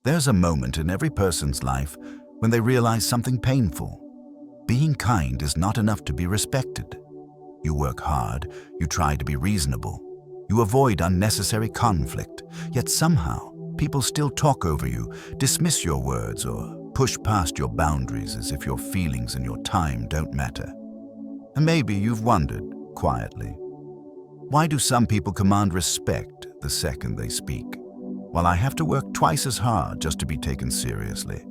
There's a moment in every person's life when they realize something painful. Being kind is not enough to be respected. You work hard, you try to be reasonable, you avoid unnecessary conflict, yet somehow people still talk over you, dismiss your words, or push past your boundaries as if your feelings and your time don't matter. And maybe you've wondered, quietly, why do some people command respect the second they speak, while I have to work twice as hard just to be taken seriously?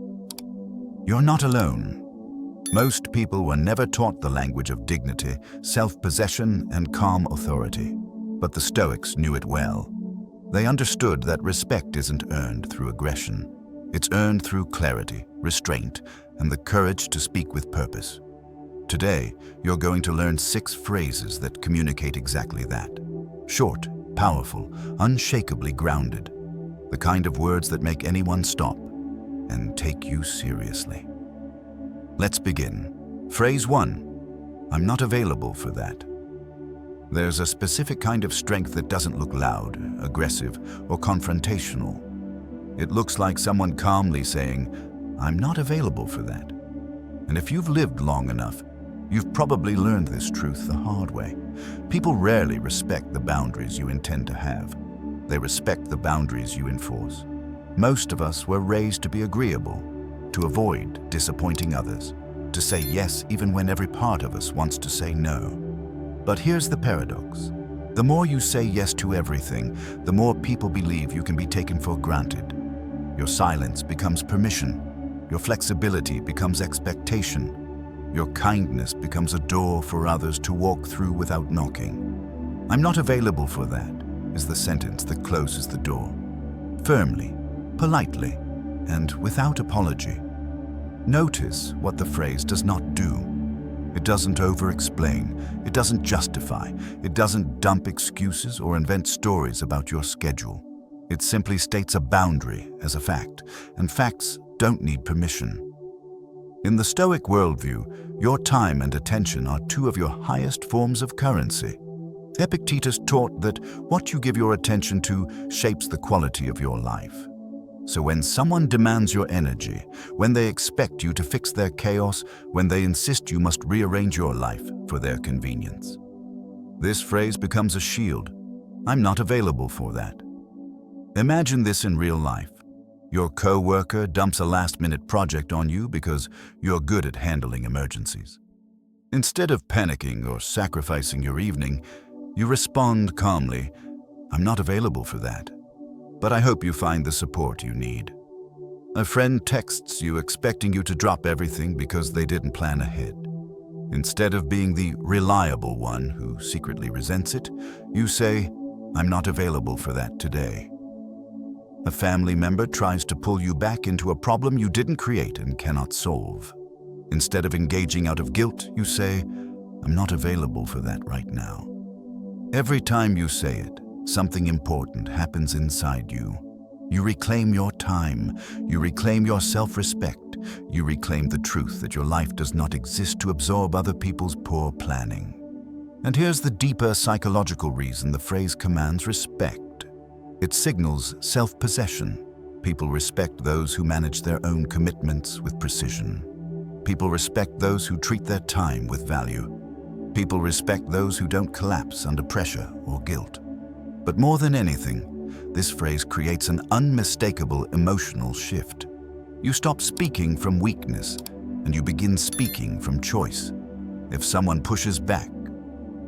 You're not alone. Most people were never taught the language of dignity, self-possession, and calm authority. But the Stoics knew it well. They understood that respect isn't earned through aggression. It's earned through clarity, restraint, and the courage to speak with purpose. Today, you're going to learn 6 phrases that communicate exactly that. Short, powerful, unshakably grounded. The kind of words that make anyone stop and take you seriously. Let's begin. Phrase 1. I'm not available for that. There's a specific kind of strength that doesn't look loud, aggressive, or confrontational. It looks like someone calmly saying, I'm not available for that. And if you've lived long enough, you've probably learned this truth the hard way. People rarely respect the boundaries you intend to have. They respect the boundaries you enforce. Most of us were raised to be agreeable, to avoid disappointing others, to say yes even when every part of us wants to say no. But here's the paradox. The more you say yes to everything, the more people believe you can be taken for granted. Your silence becomes permission. Your flexibility becomes expectation. Your kindness becomes a door for others to walk through without knocking. I'm not available for that is the sentence that closes the door. Firmly, politely, and without apology. Notice what the phrase does not do. It doesn't over-explain, it doesn't justify, it doesn't dump excuses or invent stories about your schedule. It simply states a boundary as a fact, and facts don't need permission. In the Stoic worldview, your time and attention are 2 of your highest forms of currency. Epictetus taught that what you give your attention to shapes the quality of your life. So when someone demands your energy, when they expect you to fix their chaos, when they insist you must rearrange your life for their convenience, this phrase becomes a shield. I'm not available for that. Imagine this in real life. Your co-worker dumps a last-minute project on you because you're good at handling emergencies. Instead of panicking or sacrificing your evening, you respond calmly, I'm not available for that, but I hope you find the support you need. A friend texts you expecting you to drop everything because they didn't plan ahead. Instead of being the reliable one who secretly resents it, you say, I'm not available for that today. A family member tries to pull you back into a problem you didn't create and cannot solve. Instead of engaging out of guilt, you say, I'm not available for that right now. Every time you say it, something important happens inside you. You reclaim your time, you reclaim your self-respect, you reclaim the truth that your life does not exist to absorb other people's poor planning. And here's the deeper psychological reason the phrase commands respect. It signals self-possession. People respect those who manage their own commitments with precision. People respect those who treat their time with value. People respect those who don't collapse under pressure or guilt. But more than anything, this phrase creates an unmistakable emotional shift. You stop speaking from weakness, and you begin speaking from choice. If someone pushes back,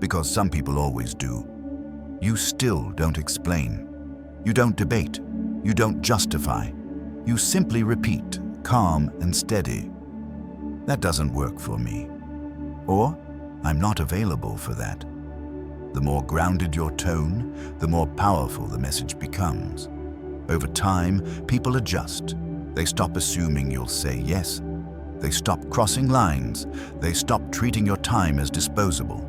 because some people always do, you still don't explain. You don't debate. You don't justify. You simply repeat, calm and steady. That doesn't work for me. Or, I'm not available for that. The more grounded your tone, the more powerful the message becomes. Over time, people adjust. They stop assuming you'll say yes. They stop crossing lines. They stop treating your time as disposable.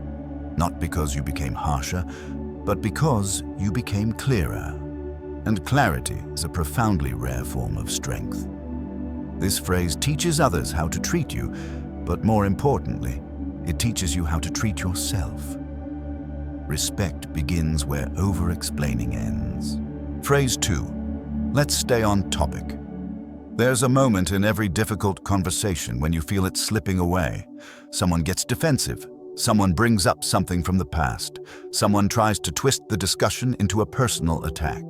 Not because you became harsher, but because you became clearer. And clarity is a profoundly rare form of strength. This phrase teaches others how to treat you, but more importantly, it teaches you how to treat yourself. Respect begins where over-explaining ends. Phrase 2. Let's stay on topic. There's a moment in every difficult conversation when you feel it slipping away. Someone gets defensive. Someone brings up something from the past. Someone tries to twist the discussion into a personal attack.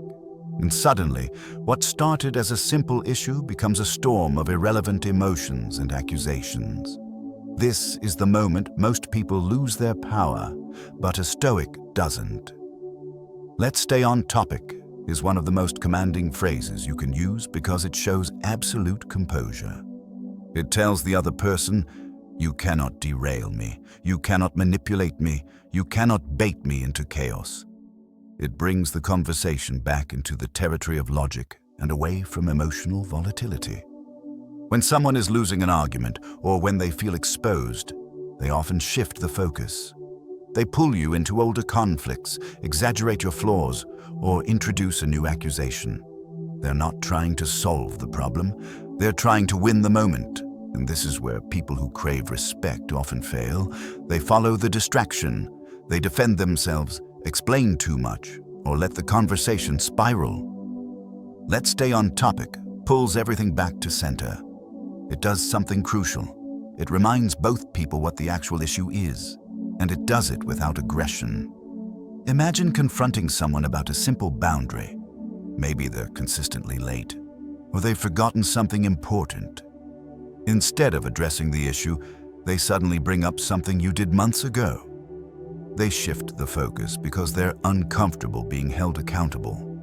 And suddenly, what started as a simple issue becomes a storm of irrelevant emotions and accusations. This is the moment most people lose their power, but a Stoic doesn't. "Let's stay on topic" is one of the most commanding phrases you can use because it shows absolute composure. It tells the other person, "You cannot derail me, you cannot manipulate me, you cannot bait me into chaos." It brings the conversation back into the territory of logic and away from emotional volatility. When someone is losing an argument or when they feel exposed, they often shift the focus. They pull you into older conflicts, exaggerate your flaws, or introduce a new accusation. They're not trying to solve the problem, they're trying to win the moment. And this is where people who crave respect often fail. They follow the distraction, they defend themselves, explain too much, or let the conversation spiral. "Let's stay on topic" pulls everything back to center. It does something crucial. It reminds both people what the actual issue is, and it does it without aggression. Imagine confronting someone about a simple boundary. Maybe they're consistently late, or they've forgotten something important. Instead of addressing the issue, they suddenly bring up something you did months ago. They shift the focus because they're uncomfortable being held accountable.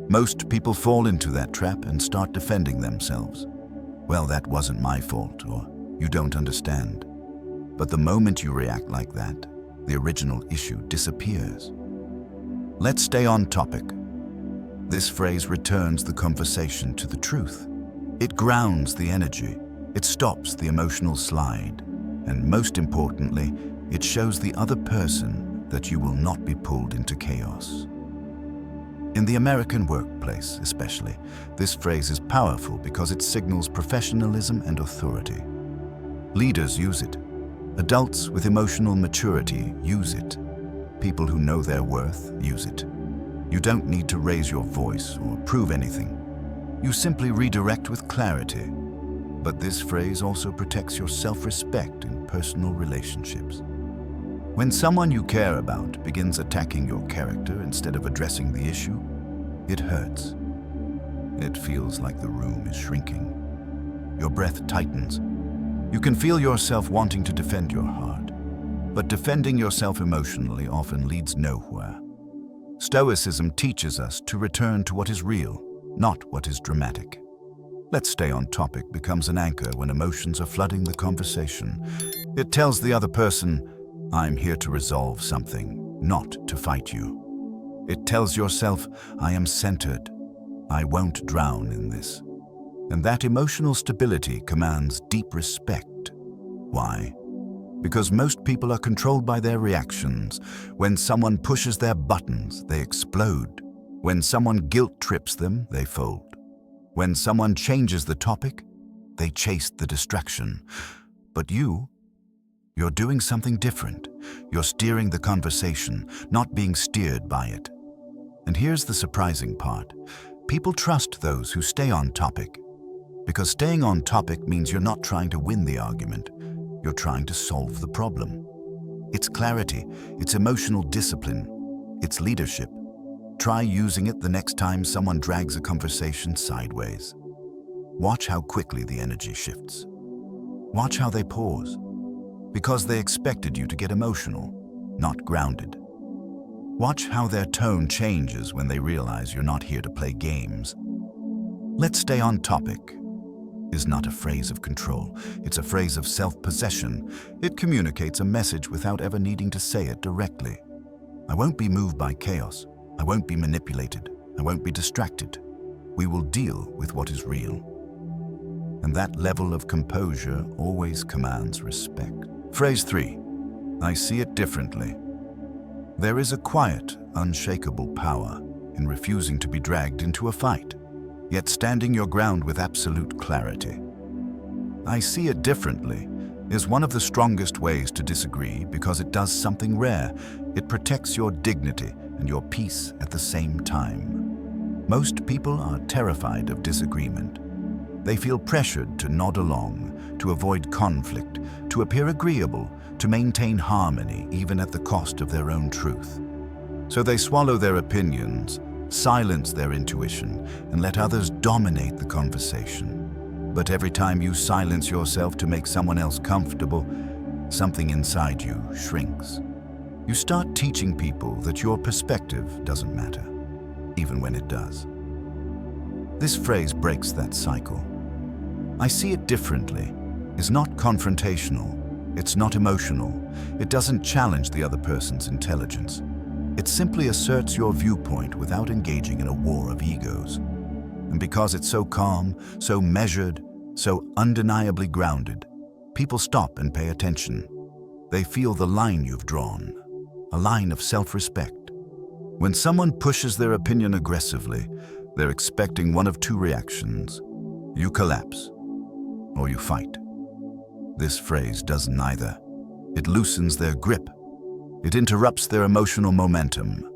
Most people fall into that trap and start defending themselves. "Well, that wasn't my fault," or "You don't understand." But the moment you react like that, the original issue disappears. "Let's stay on topic." This phrase returns the conversation to the truth. It grounds the energy. It stops the emotional slide. And most importantly, it shows the other person that you will not be pulled into chaos. In the American workplace, especially, this phrase is powerful because it signals professionalism and authority. Leaders use it. Adults with emotional maturity use it. People who know their worth use it. You don't need to raise your voice or prove anything. You simply redirect with clarity. But this phrase also protects your self-respect in personal relationships. When someone you care about begins attacking your character instead of addressing the issue, it hurts. It feels like the room is shrinking. Your breath tightens. You can feel yourself wanting to defend your heart, but defending yourself emotionally often leads nowhere. Stoicism teaches us to return to what is real, not what is dramatic. "Let's stay on topic" becomes an anchor when emotions are flooding the conversation. It tells the other person, "I'm here to resolve something, not to fight you." It tells yourself, "I am centered. I won't drown in this." And that emotional stability commands deep respect. Why? Because most people are controlled by their reactions. When someone pushes their buttons, they explode. When someone guilt trips them, they fold. When someone changes the topic, they chase the distraction. But you're doing something different. You're steering the conversation, not being steered by it. And here's the surprising part. People trust those who stay on topic. Because staying on topic means you're not trying to win the argument. You're trying to solve the problem. It's clarity, it's emotional discipline, it's leadership. Try using it the next time someone drags a conversation sideways. Watch how quickly the energy shifts. Watch how they pause. Because they expected you to get emotional, not grounded. Watch how their tone changes when they realize you're not here to play games. "Let's stay on topic" is not a phrase of control. It's a phrase of self-possession. It communicates a message without ever needing to say it directly. I won't be moved by chaos. I won't be manipulated. I won't be distracted. We will deal with what is real. And that level of composure always commands respect. Phrase 3. I see it differently. There is a quiet, unshakable power in refusing to be dragged into a fight, yet standing your ground with absolute clarity. I see it differently is one of the strongest ways to disagree because it does something rare. It protects your dignity and your peace at the same time. Most people are terrified of disagreement. They feel pressured to nod along, to avoid conflict, to appear agreeable, to maintain harmony even at the cost of their own truth. So they swallow their opinions, silence their intuition, and let others dominate the conversation. But every time you silence yourself to make someone else comfortable, something inside you shrinks. You start teaching people that your perspective doesn't matter, even when it does. This phrase breaks that cycle. I see it differently is not confrontational, it's not emotional, it doesn't challenge the other person's intelligence. It simply asserts your viewpoint without engaging in a war of egos. And because it's so calm, so measured, so undeniably grounded, people stop and pay attention. They feel the line you've drawn, a line of self-respect. When someone pushes their opinion aggressively, they're expecting one of two reactions. You collapse, or you fight. This phrase does neither. It loosens their grip. It interrupts their emotional momentum.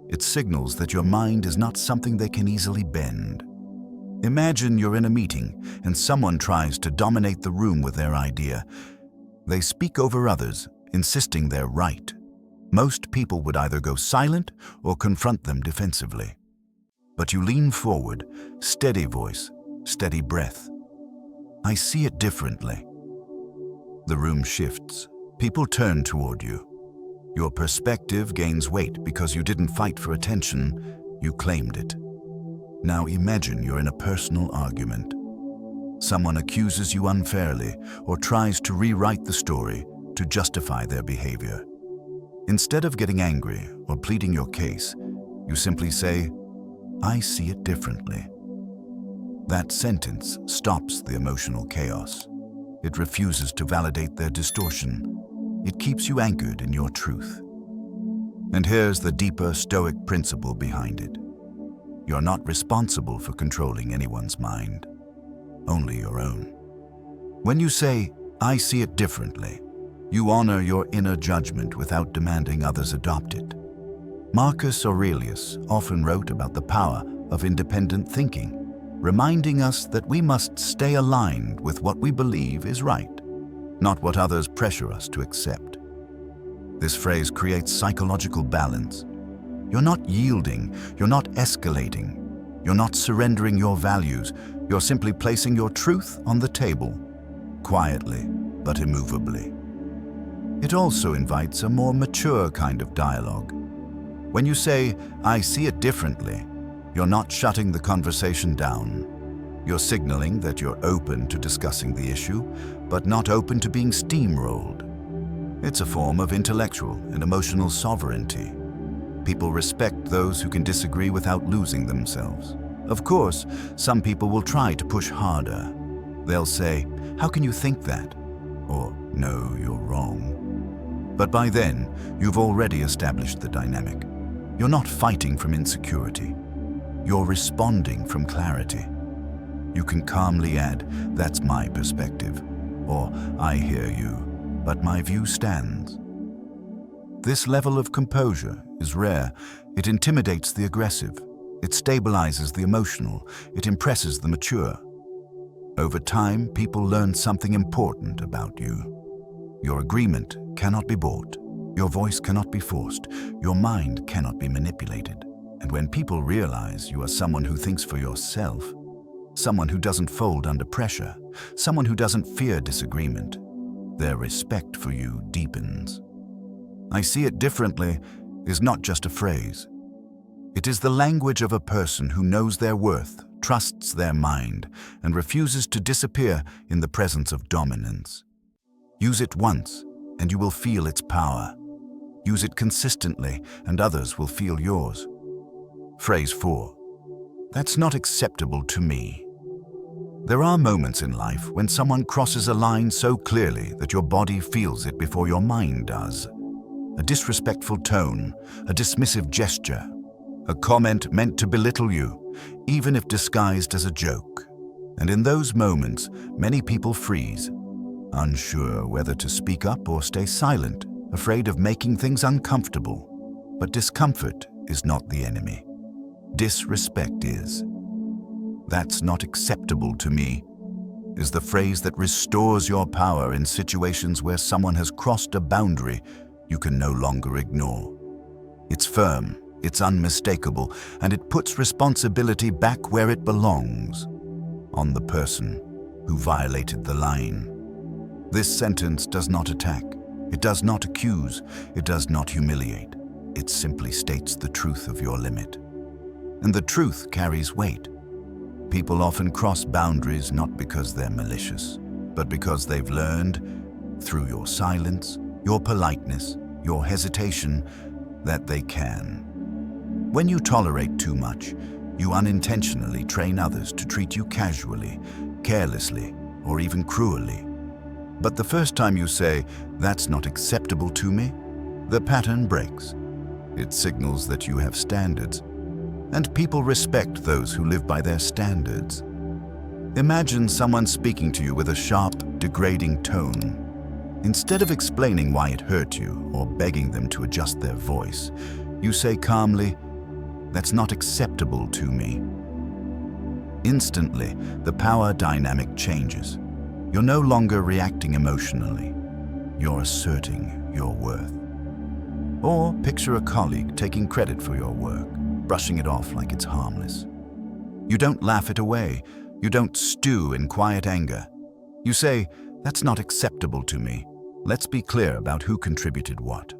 It signals that your mind is not something they can easily bend. Imagine you're in a meeting and someone tries to dominate the room with their idea. They speak over others, insisting they're right. Most people would either go silent or confront them defensively. But you lean forward, steady voice, steady breath. I see it differently. The room shifts. People turn toward you. Your perspective gains weight because you didn't fight for attention, you claimed it. Now imagine you're in a personal argument. Someone accuses you unfairly or tries to rewrite the story to justify their behavior. Instead of getting angry or pleading your case, you simply say, I see it differently. That sentence stops the emotional chaos. It refuses to validate their distortion. It keeps you anchored in your truth. And here's the deeper Stoic principle behind it. You're not responsible for controlling anyone's mind, only your own. When you say, I see it differently, you honor your inner judgment without demanding others adopt it. Marcus Aurelius often wrote about the power of independent thinking, reminding us that we must stay aligned with what we believe is right, not what others pressure us to accept. This phrase creates psychological balance. You're not yielding, you're not escalating, you're not surrendering your values, you're simply placing your truth on the table, quietly but immovably. It also invites a more mature kind of dialogue. When you say, I see it differently, you're not shutting the conversation down. You're signaling that you're open to discussing the issue, but not open to being steamrolled. It's a form of intellectual and emotional sovereignty. People respect those who can disagree without losing themselves. Of course, some people will try to push harder. They'll say, how can you think that? Or, no, you're wrong. But by then, you've already established the dynamic. You're not fighting from insecurity. You're responding from clarity. You can calmly add, that's my perspective, or I hear you, but my view stands. This level of composure is rare. It intimidates the aggressive. It stabilizes the emotional. It impresses the mature. Over time, people learn something important about you. Your agreement cannot be bought. Your voice cannot be forced. Your mind cannot be manipulated. And when people realize you are someone who thinks for yourself, someone who doesn't fold under pressure, someone who doesn't fear disagreement, their respect for you deepens. I see it differently is not just a phrase. It is the language of a person who knows their worth, trusts their mind, and refuses to disappear in the presence of dominance. Use it once, and you will feel its power. Use it consistently, and others will feel yours. Phrase 4. That's not acceptable to me. There are moments in life when someone crosses a line so clearly that your body feels it before your mind does. A disrespectful tone, a dismissive gesture, a comment meant to belittle you, even if disguised as a joke. And in those moments, many people freeze, unsure whether to speak up or stay silent, afraid of making things uncomfortable. But discomfort is not the enemy. Disrespect is. "That's not acceptable to me," is the phrase that restores your power in situations where someone has crossed a boundary you can no longer ignore. It's firm, it's unmistakable, and it puts responsibility back where it belongs, on the person who violated the line. This sentence does not attack, it does not accuse, it does not humiliate. It simply states the truth of your limit. And the truth carries weight. People often cross boundaries not because they're malicious, but because they've learned, through your silence, your politeness, your hesitation, that they can. When you tolerate too much, you unintentionally train others to treat you casually, carelessly, or even cruelly. But the first time you say, "That's not acceptable to me," the pattern breaks. It signals that you have standards, and people respect those who live by their standards. Imagine someone speaking to you with a sharp, degrading tone. Instead of explaining why it hurt you or begging them to adjust their voice, you say calmly, "That's not acceptable to me." Instantly, the power dynamic changes. You're no longer reacting emotionally. You're asserting your worth. Or picture a colleague taking credit for your work, brushing it off like it's harmless. You don't laugh it away. You don't stew in quiet anger. You say, "That's not acceptable to me. Let's be clear about who contributed what."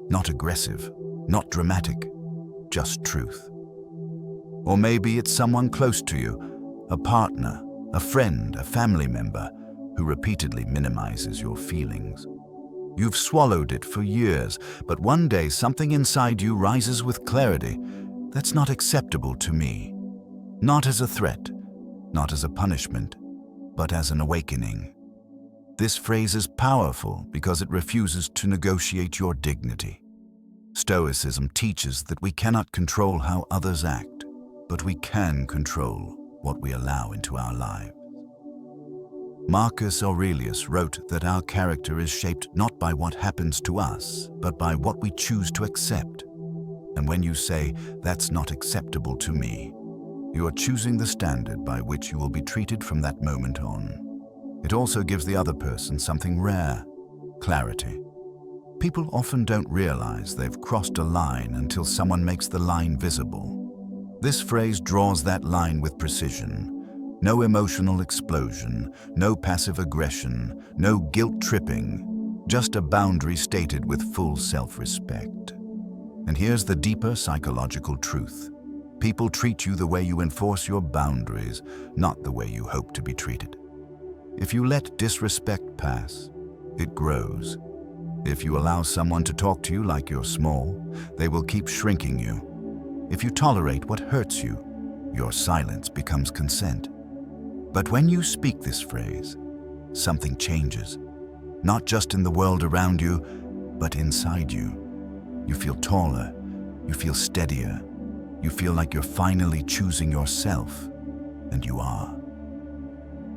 Not aggressive, not dramatic, just truth. Or maybe it's someone close to you, a partner, a friend, a family member, who repeatedly minimizes your feelings. You've swallowed it for years, but one day something inside you rises with clarity. "That's not acceptable to me." Not as a threat, not as a punishment, but as an awakening. This phrase is powerful because it refuses to negotiate your dignity. Stoicism teaches that we cannot control how others act, but we can control what we allow into our lives. Marcus Aurelius wrote that our character is shaped not by what happens to us, but by what we choose to accept. And when you say, "That's not acceptable to me," you are choosing the standard by which you will be treated from that moment on. It also gives the other person something rare: clarity. People often don't realize they've crossed a line until someone makes the line visible. This phrase draws that line with precision. No emotional explosion, no passive aggression, no guilt-tripping, just a boundary stated with full self-respect. And here's the deeper psychological truth. People treat you the way you enforce your boundaries, not the way you hope to be treated. If you let disrespect pass, it grows. If you allow someone to talk to you like you're small, they will keep shrinking you. If you tolerate what hurts you, your silence becomes consent. But when you speak this phrase, something changes. Not just in the world around you, but inside you. You feel taller, you feel steadier, you feel like you're finally choosing yourself, and you are.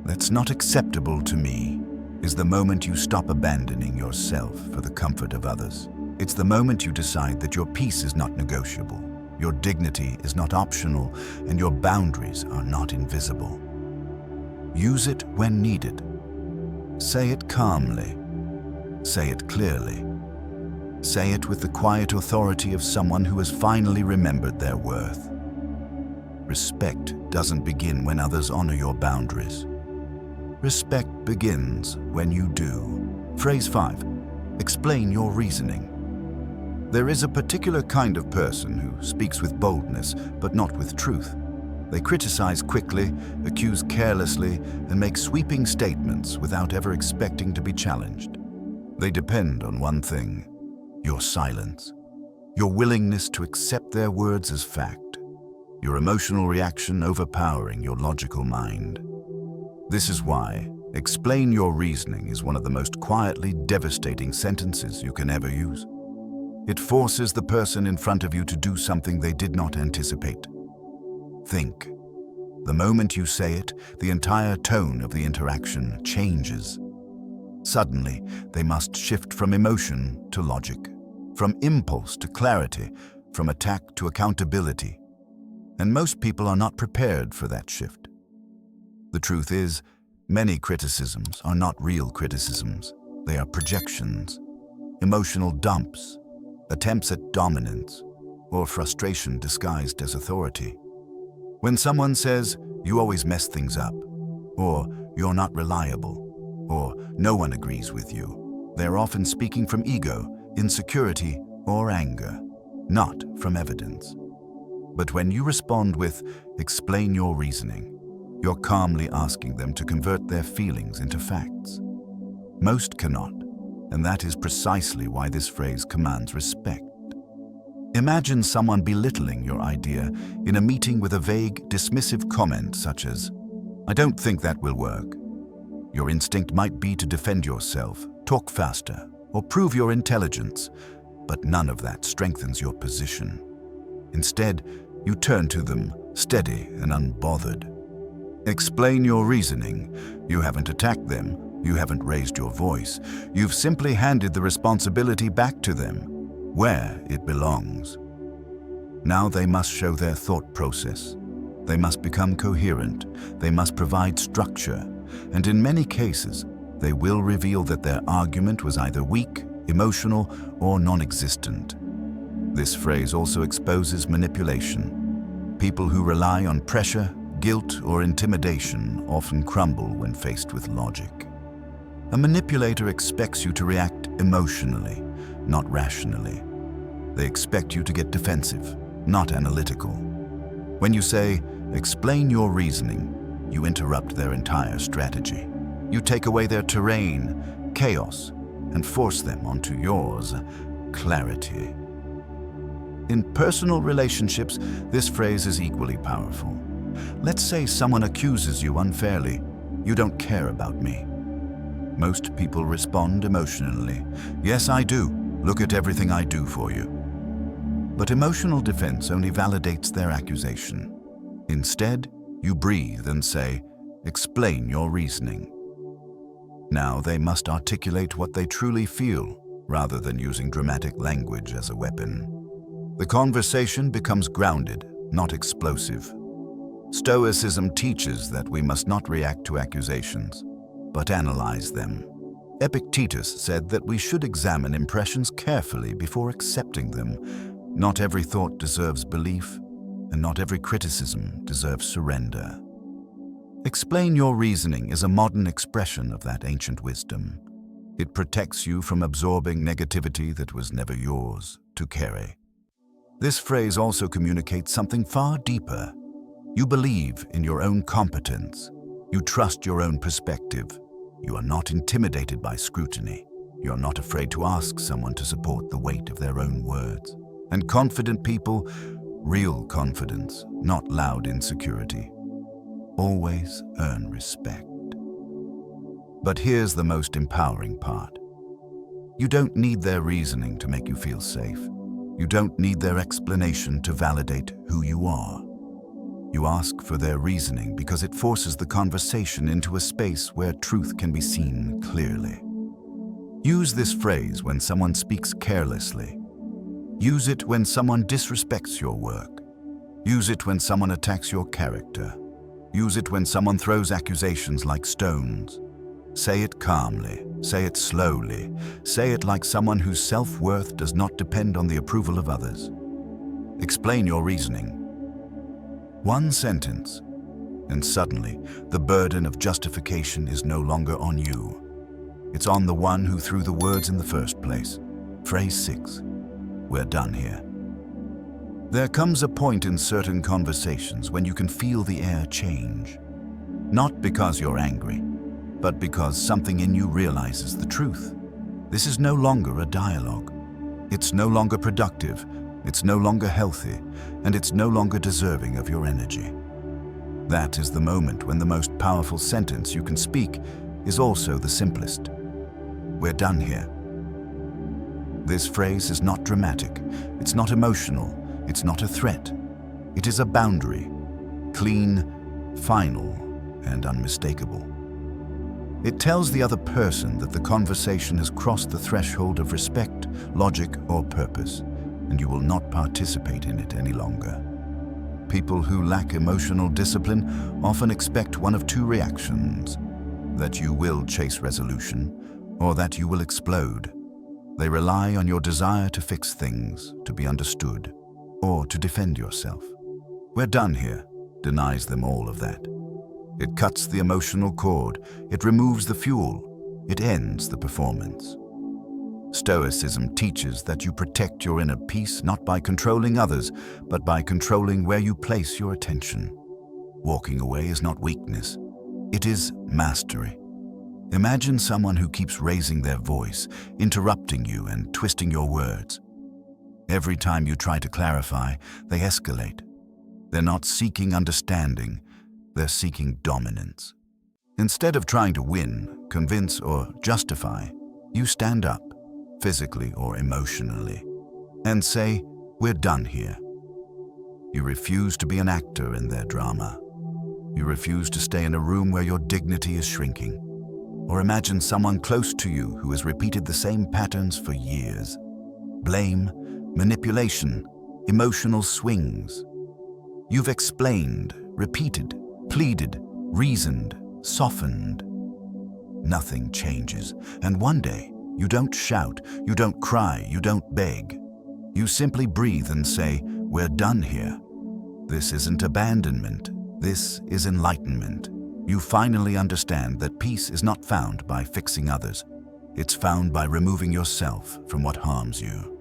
"That's not acceptable to me" is the moment you stop abandoning yourself for the comfort of others. It's the moment you decide that your peace is not negotiable, your dignity is not optional, and your boundaries are not invisible. Use it when needed. Say it calmly. Say it clearly. Say it with the quiet authority of someone who has finally remembered their worth. Respect doesn't begin when others honor your boundaries. Respect begins when you do. Phrase 5. Explain your reasoning. There is a particular kind of person who speaks with boldness, but not with truth. They criticize quickly, accuse carelessly, and make sweeping statements without ever expecting to be challenged. They depend on one thing: your silence, your willingness to accept their words as fact, your emotional reaction overpowering your logical mind. This is why explain your reasoning is one of the most quietly devastating sentences you can ever use. It forces the person in front of you to do something they did not anticipate. Think. The moment you say it, the entire tone of the interaction changes. Suddenly, they must shift from emotion to logic, from impulse to clarity, from attack to accountability. And most people are not prepared for that shift. The truth is, many criticisms are not real criticisms. They are projections, emotional dumps, attempts at dominance, or frustration disguised as authority. When someone says, "You always mess things up," or "You're not reliable," or "No one agrees with you," they're often speaking from ego, insecurity, or anger, not from evidence. But when you respond with, "Explain your reasoning," you're calmly asking them to convert their feelings into facts. Most cannot, and that is precisely why this phrase commands respect. Imagine someone belittling your idea in a meeting with a vague, dismissive comment such as, "I don't think that will work." Your instinct might be to defend yourself, talk faster, or prove your intelligence, but none of that strengthens your position. Instead, you turn to them, steady and unbothered. Explain your reasoning. You haven't attacked them. You haven't raised your voice. You've simply handed the responsibility back to them, where it belongs. Now they must show their thought process. They must become coherent. They must provide structure. And in many cases, they will reveal that their argument was either weak, emotional, or non-existent. This phrase also exposes manipulation. People who rely on pressure, guilt, or intimidation often crumble when faced with logic. A manipulator expects you to react emotionally, not rationally. They expect you to get defensive, not analytical. When you say, "Explain your reasoning," you interrupt their entire strategy. You take away their terrain, chaos, and force them onto yours, clarity. In personal relationships, this phrase is equally powerful. Let's say someone accuses you unfairly. "You don't care about me." Most people respond emotionally. "Yes, I do. Look at everything I do for you." But emotional defense only validates their accusation. Instead, you breathe and say, "Explain your reasoning." Now they must articulate what they truly feel, rather than using dramatic language as a weapon. The conversation becomes grounded, not explosive. Stoicism teaches that we must not react to accusations, but analyze them. Epictetus said that we should examine impressions carefully before accepting them. Not every thought deserves belief, and not every criticism deserves surrender. Explain your reasoning is a modern expression of that ancient wisdom. It protects you from absorbing negativity that was never yours to carry. This phrase also communicates something far deeper. You believe in your own competence. You trust your own perspective. You are not intimidated by scrutiny. You are not afraid to ask someone to support the weight of their own words. And confident people, real confidence, not loud insecurity, always earn respect. But here's the most empowering part. You don't need their reasoning to make you feel safe. You don't need their explanation to validate who you are. You ask for their reasoning because it forces the conversation into a space where truth can be seen clearly. Use this phrase when someone speaks carelessly. Use it when someone disrespects your work. Use it when someone attacks your character. Use it when someone throws accusations like stones. Say it calmly. Say it slowly. Say it like someone whose self-worth does not depend on the approval of others. Explain your reasoning. One sentence, and suddenly the burden of justification is no longer on you. It's on the one who threw the words in the first place. Phrase 6. We're done here. There comes a point in certain conversations when you can feel the air change. Not because you're angry, but because something in you realizes the truth. This is no longer a dialogue. It's no longer productive, it's no longer healthy, and it's no longer deserving of your energy. That is the moment when the most powerful sentence you can speak is also the simplest. We're done here. This phrase is not dramatic, it's not emotional, it's not a threat. It is a boundary, clean, final, and unmistakable. It tells the other person that the conversation has crossed the threshold of respect, logic, or purpose, and you will not participate in it any longer. People who lack emotional discipline often expect one of two reactions: that you will chase resolution, or that you will explode. They rely on your desire to fix things, to be understood, or to defend yourself. "We're done here" denies them all of that. It cuts the emotional cord, it removes the fuel, it ends the performance. Stoicism teaches that you protect your inner peace not by controlling others, but by controlling where you place your attention. Walking away is not weakness, it is mastery. Imagine someone who keeps raising their voice, interrupting you and twisting your words. Every time you try to clarify, they escalate. They're not seeking understanding, they're seeking dominance. Instead of trying to win, convince, or justify, you stand up, physically or emotionally, and say, "We're done here." You refuse to be an actor in their drama. You refuse to stay in a room where your dignity is shrinking. Or imagine someone close to you who has repeated the same patterns for years. Blame, manipulation, emotional swings. You've explained, repeated, pleaded, reasoned, softened. Nothing changes, and one day, you don't shout, you don't cry, you don't beg. You simply breathe and say, "We're done here." This isn't abandonment, this is enlightenment. You finally understand that peace is not found by fixing others. It's found by removing yourself from what harms you.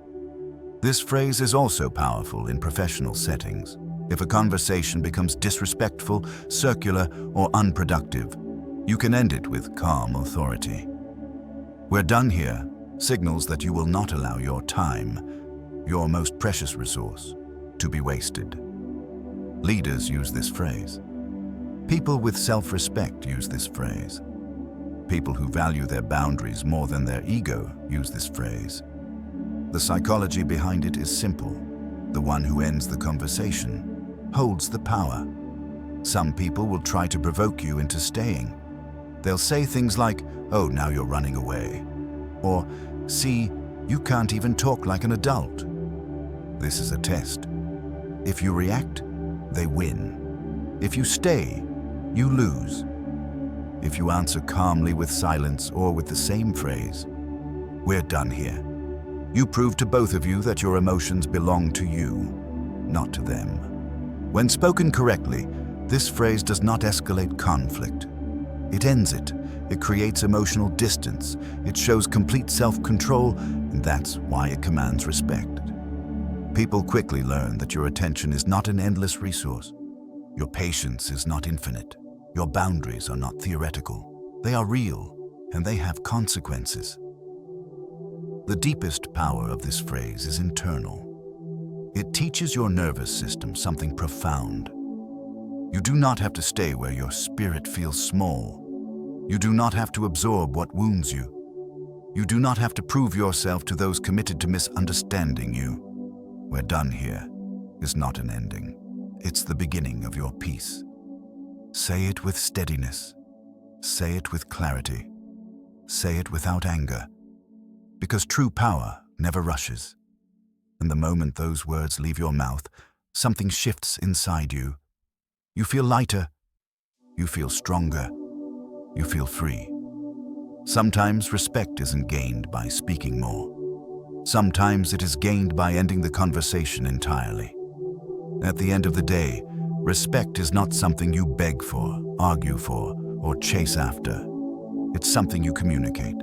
This phrase is also powerful in professional settings. If a conversation becomes disrespectful, circular, or unproductive, you can end it with calm authority. "We're done here" signals that you will not allow your time, your most precious resource, to be wasted. Leaders use this phrase. People with self-respect use this phrase. People who value their boundaries more than their ego use this phrase. The psychology behind it is simple. The one who ends the conversation holds the power. Some people will try to provoke you into staying. They'll say things like, "Oh, now you're running away," or "See, you can't even talk like an adult." This is a test. If you react, they win. If you stay, you lose. If you answer calmly with silence or with the same phrase, "We're done here," you prove to both of you that your emotions belong to you, not to them. When spoken correctly, this phrase does not escalate conflict. It ends it. It creates emotional distance. It shows complete self-control, and that's why it commands respect. People quickly learn that your attention is not an endless resource. Your patience is not infinite. Your boundaries are not theoretical. They are real, and they have consequences. The deepest power of this phrase is internal. It teaches your nervous system something profound. You do not have to stay where your spirit feels small. You do not have to absorb what wounds you. You do not have to prove yourself to those committed to misunderstanding you. "We're done here" is not an ending. It's the beginning of your peace. Say it with steadiness. Say it with clarity. Say it without anger. Because true power never rushes. And the moment those words leave your mouth, something shifts inside you. You feel lighter. You feel stronger. You feel free. Sometimes respect isn't gained by speaking more. Sometimes it is gained by ending the conversation entirely. At the end of the day, respect is not something you beg for, argue for, or chase after. It's something you communicate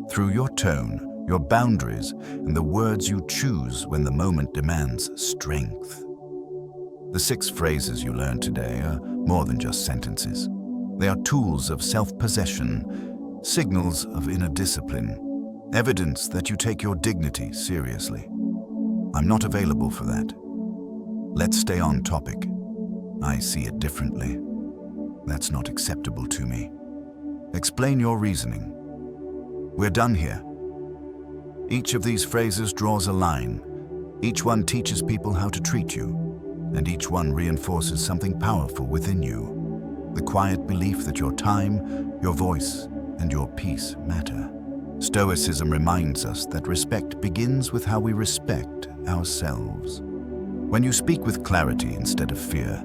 through your tone, your boundaries, and the words you choose when the moment demands strength. The 6 phrases you learned today are more than just sentences. They are tools of self-possession, signals of inner discipline, evidence that you take your dignity seriously. I'm not available for that. Let's stay on topic. I see it differently. That's not acceptable to me. Explain your reasoning. We're done here. Each of these phrases draws a line. Each one teaches people how to treat you, and each one reinforces something powerful within you. The quiet belief that your time, your voice, and your peace matter. Stoicism reminds us that respect begins with how we respect ourselves. When you speak with clarity instead of fear,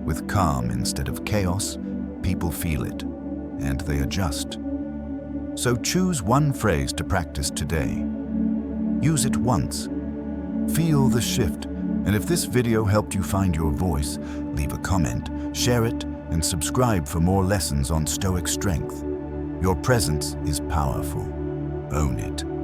with calm instead of chaos, people feel it, and they adjust. So choose one phrase to practice today. Use it once. Feel the shift, and if this video helped you find your voice, leave a comment, share it, and subscribe for more lessons on Stoic strength. Your presence is powerful. Own it.